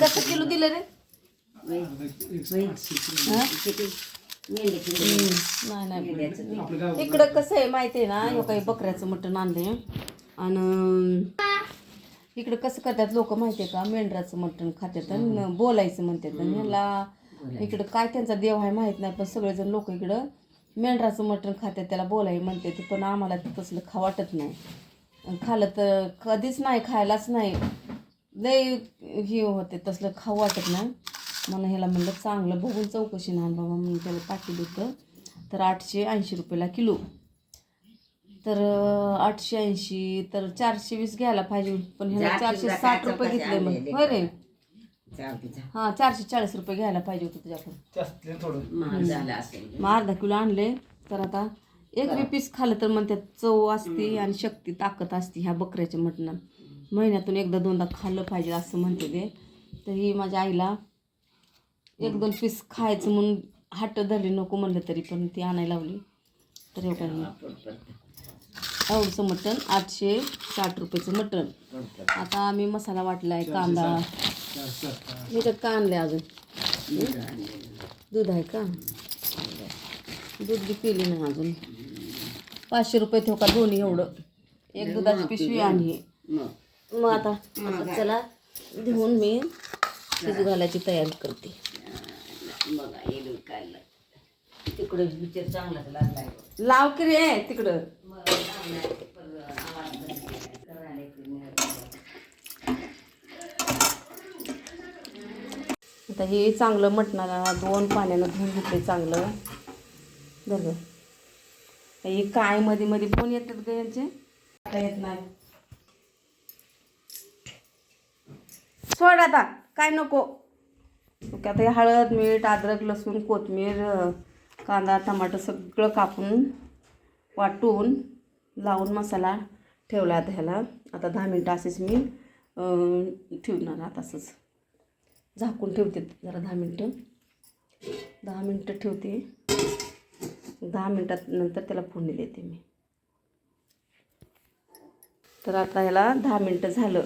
कसं किलो दिलं रे? नाही नाही, इकडं कसं आहे माहिती आहे ना, ह्यो काही बकऱ्याचं मटण आणले आणि इकडं कसं करतात लोक माहिती आहे का, मेंढराचं मटण खातात आणि बोलायचं म्हणतात. आणि ह्याला इकडं काय त्यांचा देव आहे माहीत नाही, पण सगळेजण लोक इकडं मेंढराचं मटण खातात, त्याला बोलाय म्हणते. पण आम्हाला तसलं खा वाटत नाही. खाल्लं तर कधीच नाही, खायलाच नाही. लय हे होते, तसलं खाऊ वाटत नाही. म्हणून ह्याला म्हणलं चांगलं बघून चौकशी नाही बाबा म्हणून त्याला टाकीलं होतं. तर 880 रुपयाला किलो. तर 880 तर 420 घ्यायला पाहिजे, पण ह्याला 460 रुपये घेतले. मग होय रे, हां 440 रुपये घ्यायला पाहिजे होतं तुझ्याकडून. मग अर्धा किलो आणले. तर आता एक बी पीस खाल्लं तर मग त्यात चव असते आणि शक्ती ताकद असते ह्या बकऱ्याच्या मटणात. महिन्यातून एकदा दोनदा खाल्लं पाहिजे असं म्हणते ते. तर ही माझ्या आईला 1-2 पीस खायचं म्हणून हट्ट धरली, नको म्हणलं तरी पण ती आणायला लावली. तर हे काही एवढंचं मटण 860 रुपयाचं मटण. आता आम्ही मसाला वाटला आहे, कांदा ह्याच्यात का आणलं अजून? दूध आहे का? दूध बी पिली नाही अजून. 500 रुपये ठेव का दोन्ही एवढं, एक दुधाची पिशवी आणि मग आता चला घेऊन मी शिजू घालायची तयारी करते. तिकडं विचार चांगलाच लागलाय, लाव की रे तिकडं. आता हे चांगलं मटणाला 2 पाण्यानं धुवून घेतले चांगलं. बरं हे काय मध्ये मध्ये फोन येतात ग यांचे, आता येत नाही. सोड आता, काय नको. ओके, आता हे हळद मीठ अद्रक लसूण कोथिंबीर कांदा टमाटर सगळं कापून वाटून लावून मसाला ठेवला आता ह्याला. आता 10 मिनटं असेच मी ठेवणार. आता असंच झाकून ठेवते जरा 10 मिनटं. 10 मिनटं ठेवते. 10 मिनटात नंतर त्याला फोडणी देते मी. तर आता ह्याला 10 मिनटं झालं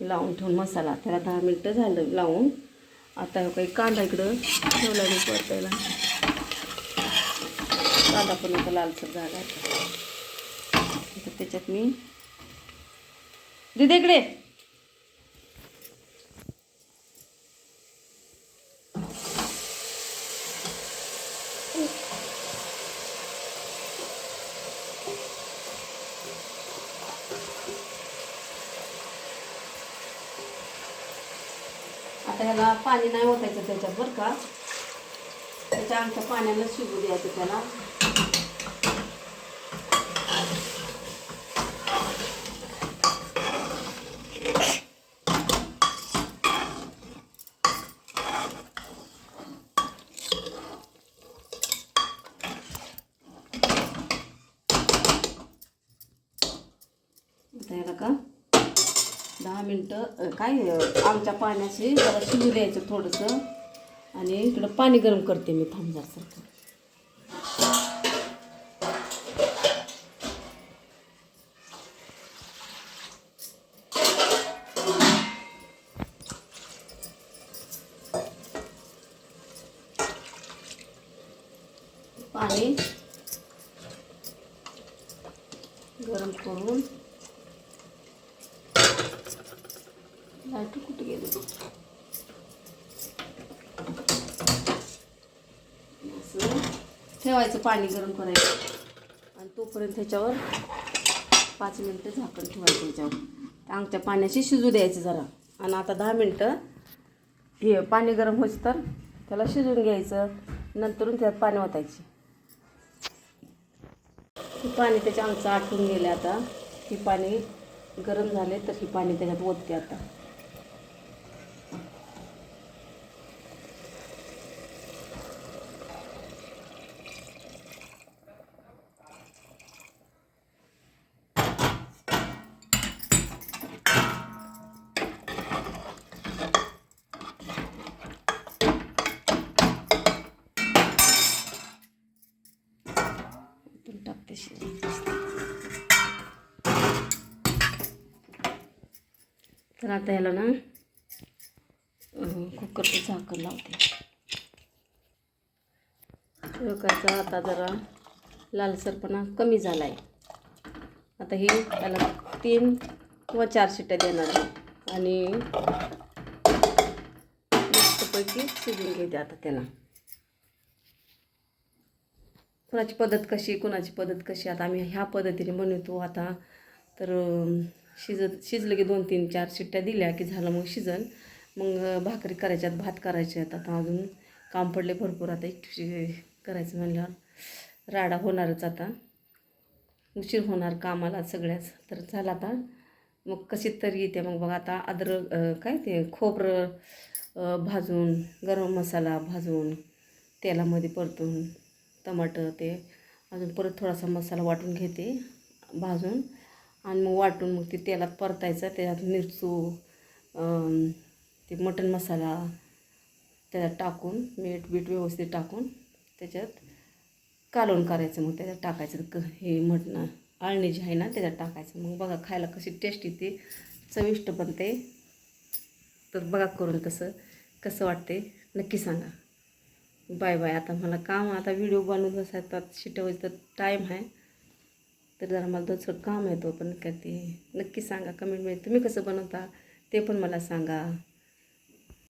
लावून ठेवून मसाला. त्याला 10 मिनटं झालं लावून. आता काही कांदा इकडं ठेवला मी परतायला. कांदा पण आता लालसर झाला. तर त्याच्यात मी इकडे आता ह्याला पाणी नाही ओतायचं त्याच्यात बरं का. त्याच्या आमच्या पाण्याला शिजू द्यायचं त्याला. त्याला का 10 मिनटं काय आमच्या पाण्याशी जरा शिजू द्यायचं थोडंसं. आणि इकडं पाणी गरम करते मी, थांबण्यासारखं. पाणी गरम करून लाईट कुठे गेली, असं ठेवायचं पाणी गरम करायचं. आणि तोपर्यंत त्याच्यावर 5 मिनटं झाकण ठेवायचं त्याच्यावर. आमच्या पाण्याशी शिजू द्यायचं जरा. आणि आता 10 मिनटं हे पाणी गरम होईच तर त्याला शिजून घ्यायचं. नंतरून त्यात पाणी ओतायचे. हे पाणी त्याच्या आमचं आटून गेलं. आता हे पाणी गरम झाले तर हे पाणी त्याच्यात ओतते आता. टाकते शिजून. तर आता ह्याला ना कुकरचं झाकण लावते. शेवकाचा आता जरा लालसरपणा कमी झाला आहे. आता ही त्याला 3 किंवा 4 शिट्ट्या देणार आहे आणि मस्तपैकी शिजून घेते आता त्यांना. कुणाची पद्धत कशी आता आम्ही ह्या पद्धतीने बनवतो. आता तर शिजलं की 2 3 4 शिट्ट्या दिल्या की झालं, मग शिजन. मग भाकरी करायच्यात, भात करायच्यात. आता अजून काम पडले भरपूर. आता एकटी करायचं म्हणल्यावर राडा होणारच. आता उशीर होणार कामाला सगळ्याच. तर झालं आता मग कशी तरी येते. मग बघा आता अद्रक काय ते खोबरं भाजून, गरम मसाला भाजून तेलामध्ये परतून, टमाटर ते अजून परत थोडासा मसाला वाटून घेते भाजून आणि मग वाटून मग ते तेलात परतायचं. त्याच्यात मिरचू, ते मटण मसाला त्याच्यात टाकून, मीठ व्यवस्थित टाकून त्याच्यात कालवण करायचं. मग त्याच्यात टाकायचं हे मटण आळणी जी आहे ना त्याच्यात टाकायचं. मग बघा खायला कशी टेस्टी ते चविष्ट बनते. तर बघा करून कसं वाटते नक्की सांगा. Bye bye. आता मला काम, आता व्हिडिओ बनवून बसायचा शिटवायचं टाईम आहे. तर जरा मला दुसरं काम आहे तो पण करते. नक्की सांगा कमेंटमध्ये तुम्ही कसं बनवता ते पण मला सांगा.